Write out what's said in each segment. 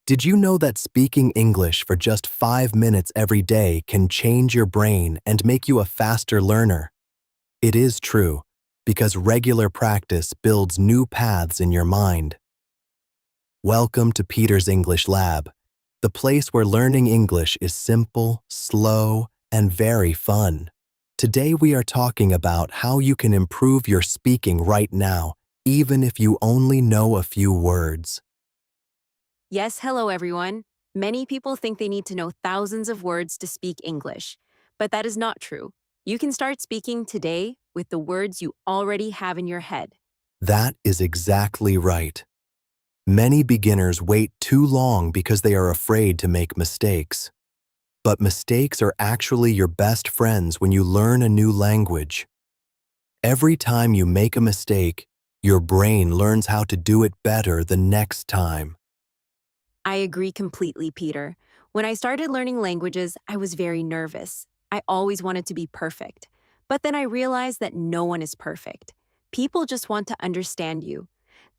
Did you know that speaking English for just 5 minutes every day can change your brain and make you a faster learner? It is true, because regular practice builds new paths in your mind. Welcome to Peter's English Lab, the place where learning English is simple, slow, and very fun. Today we are talking about how you can improve your speaking right now, even if you only know a few words. Yes, hello everyone. Many people think they need to know thousands of words to speak English, but that is not true. You can start speaking today with the words you already have in your head. That is exactly right. Many beginners wait too long because they are afraid to make mistakes. But mistakes are actually your best friends when you learn a new language. Every time you make a mistake, your brain learns how to do it better the next time. I agree completely, Peter. When I started learning languages, I was very nervous. I always wanted to be perfect. But then I realized that no one is perfect. People just want to understand you.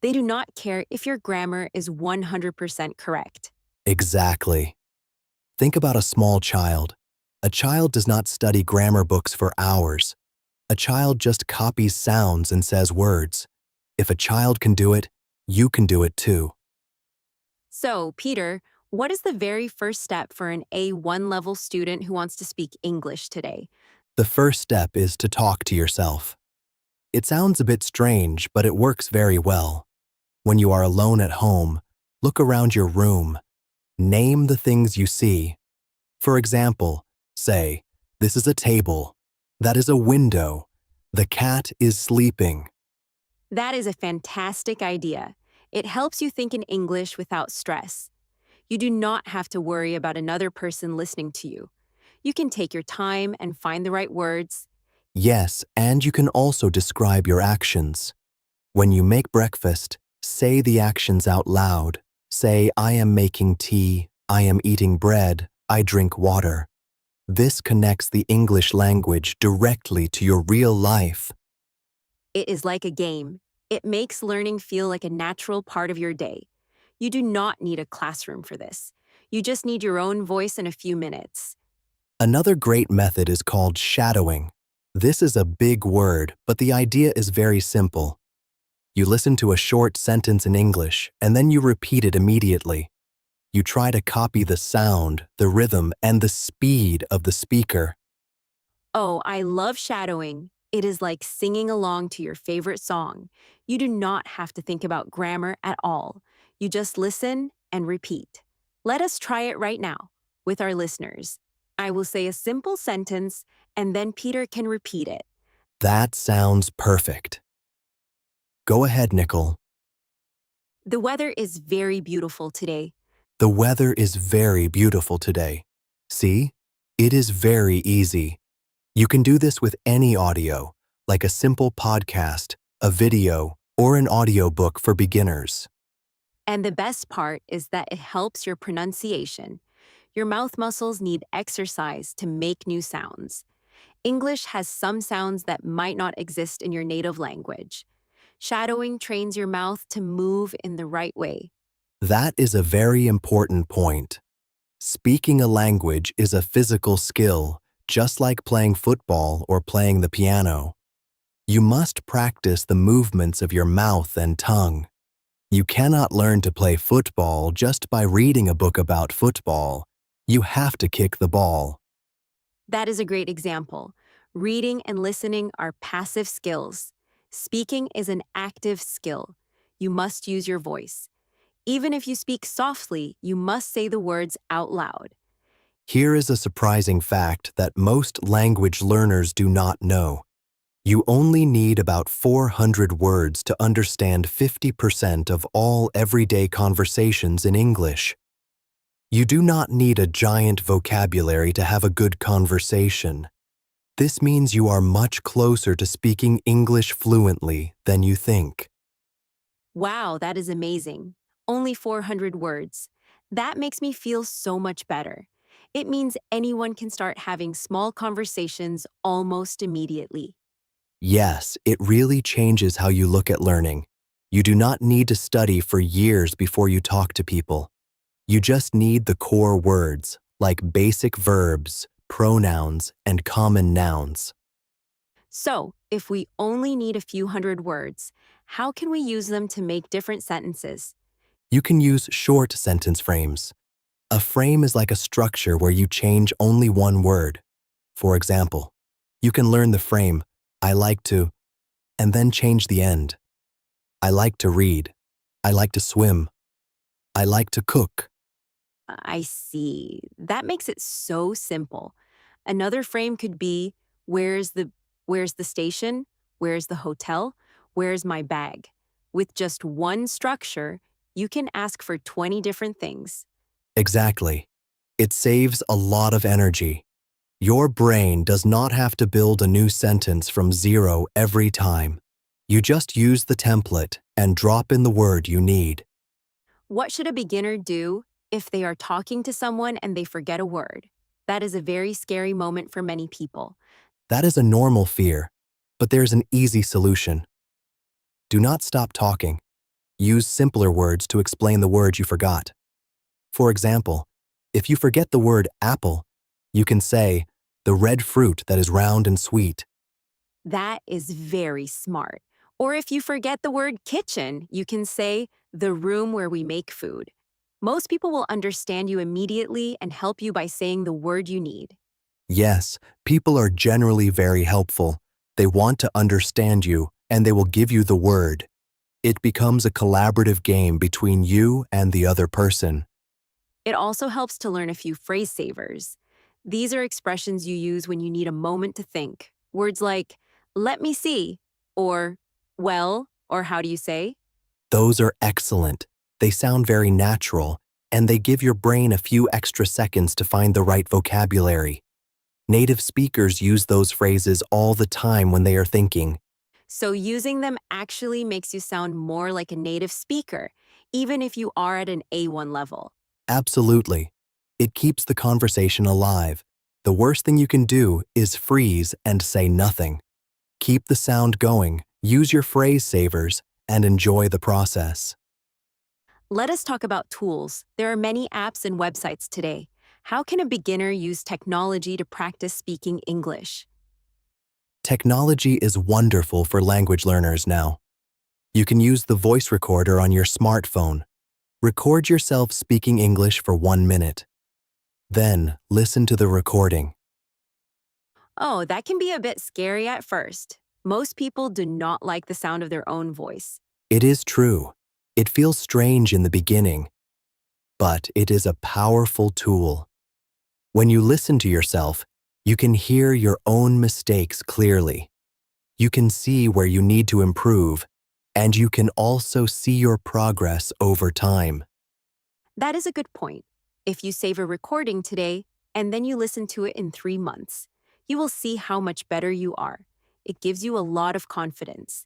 They do not care if your grammar is 100% correct. Exactly. Think about a small child. A child does not study grammar books for hours. A child just copies sounds and says words. If a child can do it, you can do it too. So, Peter, what is the very first step for an A1 level student who wants to speak English today? The first step is to talk to yourself. It sounds a bit strange, but it works very well. When you are alone at home, look around your room. Name the things you see. For example, say, "This is a table. That is a window. The cat is sleeping." That is a fantastic idea. It helps you think in English without stress. You do not have to worry about another person listening to you. You can take your time and find the right words. Yes, and you can also describe your actions. When you make breakfast, say the actions out loud. Say, "I am making tea. I am eating bread. I drink water." This connects the English language directly to your real life. It is like a game. It makes learning feel like a natural part of your day. You do not need a classroom for this. You just need your own voice in a few minutes. Another great method is called shadowing. This is a big word, but the idea is very simple. You listen to a short sentence in English, and then you repeat it immediately. You try to copy the sound, the rhythm, and the speed of the speaker. Oh, I love shadowing. It is like singing along to your favorite song. You do not have to think about grammar at all. You just listen and repeat. Let us try it right now with our listeners. I will say a simple sentence, and then Peter can repeat it. That sounds perfect. Go ahead, Nicol. The weather is very beautiful today. The weather is very beautiful today. See? It is very easy. You can do this with any audio, like a simple podcast, a video, or an audiobook for beginners. And the best part is that it helps your pronunciation. Your mouth muscles need exercise to make new sounds. English has some sounds that might not exist in your native language. Shadowing trains your mouth to move in the right way. That is a very important point. Speaking a language is a physical skill, just like playing football or playing the piano. You must practice the movements of your mouth and tongue. You cannot learn to play football just by reading a book about football. You have to kick the ball. That is a great example. Reading and listening are passive skills. Speaking is an active skill. You must use your voice. Even if you speak softly, you must say the words out loud. Here is a surprising fact that most language learners do not know. You only need about 400 words to understand 50% of all everyday conversations in English. You do not need a giant vocabulary to have a good conversation. This means you are much closer to speaking English fluently than you think. Wow, that is amazing. Only 400 words. That makes me feel so much better. It means anyone can start having small conversations almost immediately. Yes, it really changes how you look at learning. You do not need to study for years before you talk to people. You just need the core words, like basic verbs, pronouns, and common nouns. So, if we only need a few hundred words, how can we use them to make different sentences? You can use short sentence frames. A frame is like a structure where you change only one word. For example, you can learn the frame, I like to, and then change the end. I like to read. I like to swim. I like to cook. I see. That makes it so simple. Another frame could be where's the station? Where's the hotel? Where's my bag? With just one structure, you can ask for 20 different things. Exactly. It saves a lot of energy. Your brain does not have to build a new sentence from zero every time. You just use the template and drop in the word you need. What should a beginner do if they are talking to someone and they forget a word? That is a very scary moment for many people. That is a normal fear, but there's an easy solution. Do not stop talking. Use simpler words to explain the word you forgot. For example, if you forget the word apple, you can say, the red fruit that is round and sweet. That is very smart. Or if you forget the word kitchen, you can say the room where we make food. Most people will understand you immediately and help you by saying the word you need. Yes, people are generally very helpful. They want to understand you, and they will give you the word. It becomes a collaborative game between you and the other person. It also helps to learn a few phrase savers. These are expressions you use when you need a moment to think. Words like, let me see, or, well, or how do you say? Those are excellent. They sound very natural, and they give your brain a few extra seconds to find the right vocabulary. Native speakers use those phrases all the time when they are thinking. So using them actually makes you sound more like a native speaker, even if you are at an A1 level. Absolutely. It keeps the conversation alive. The worst thing you can do is freeze and say nothing. Keep the sound going, use your phrase savers, and enjoy the process. Let us talk about tools. There are many apps and websites today. How can a beginner use technology to practice speaking English? Technology is wonderful for language learners now. You can use the voice recorder on your smartphone. Record yourself speaking English for 1 minute. Then, listen to the recording. Oh, that can be a bit scary at first. Most people do not like the sound of their own voice. It is true. It feels strange in the beginning, but it is a powerful tool. When you listen to yourself, you can hear your own mistakes clearly. You can see where you need to improve, and you can also see your progress over time. That is a good point. If you save a recording today and then you listen to it in 3 months, you will see how much better you are. It gives you a lot of confidence.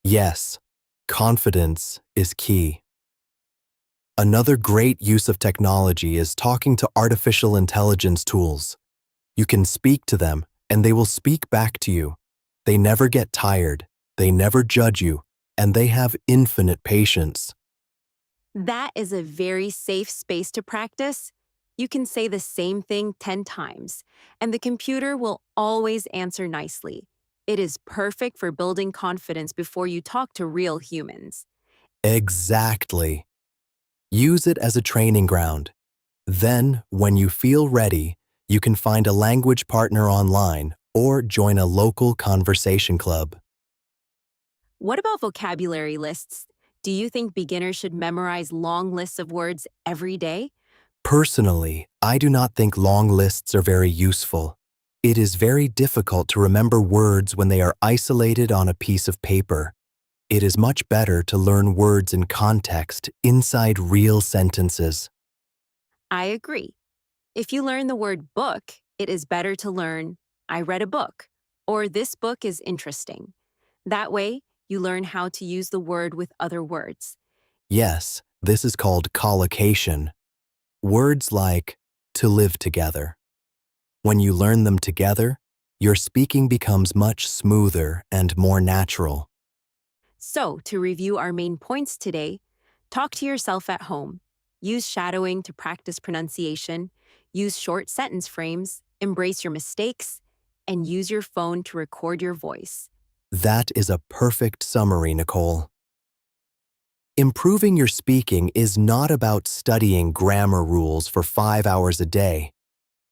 Yes, confidence is key. Another great use of technology is talking to artificial intelligence tools. You can speak to them, and they will speak back to you. They never get tired, they never judge you, and they have infinite patience. That is a very safe space to practice. You can say the same thing 10 times, and the computer will always answer nicely. It is perfect for building confidence before you talk to real humans. Exactly. Use it as a training ground. Then, when you feel ready, you can find a language partner online or join a local conversation club. What about vocabulary lists? Do you think beginners should memorize long lists of words every day? Personally, I do not think long lists are very useful. It is very difficult to remember words when they are isolated on a piece of paper. It is much better to learn words in context inside real sentences. I agree. If you learn the word book, it is better to learn, I read a book, or this book is interesting. That way, you learn how to use the word with other words. Yes, this is called collocation. Words like to live together. When you learn them together, your speaking becomes much smoother and more natural. So, to review our main points today, talk to yourself at home. Use shadowing to practice pronunciation, use short sentence frames, embrace your mistakes, and use your phone to record your voice. That is a perfect summary, Nicole. Improving your speaking is not about studying grammar rules for 5 hours a day.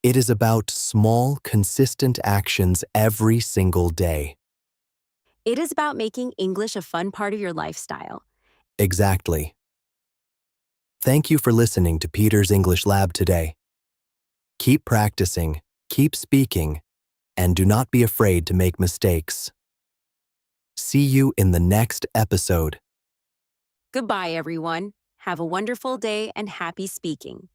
It is about small, consistent actions every single day. It is about making English a fun part of your lifestyle. Exactly. Thank you for listening to Peter's English Lab today. Keep practicing, keep speaking, and do not be afraid to make mistakes. See you in the next episode. Goodbye, everyone. Have a wonderful day and happy speaking.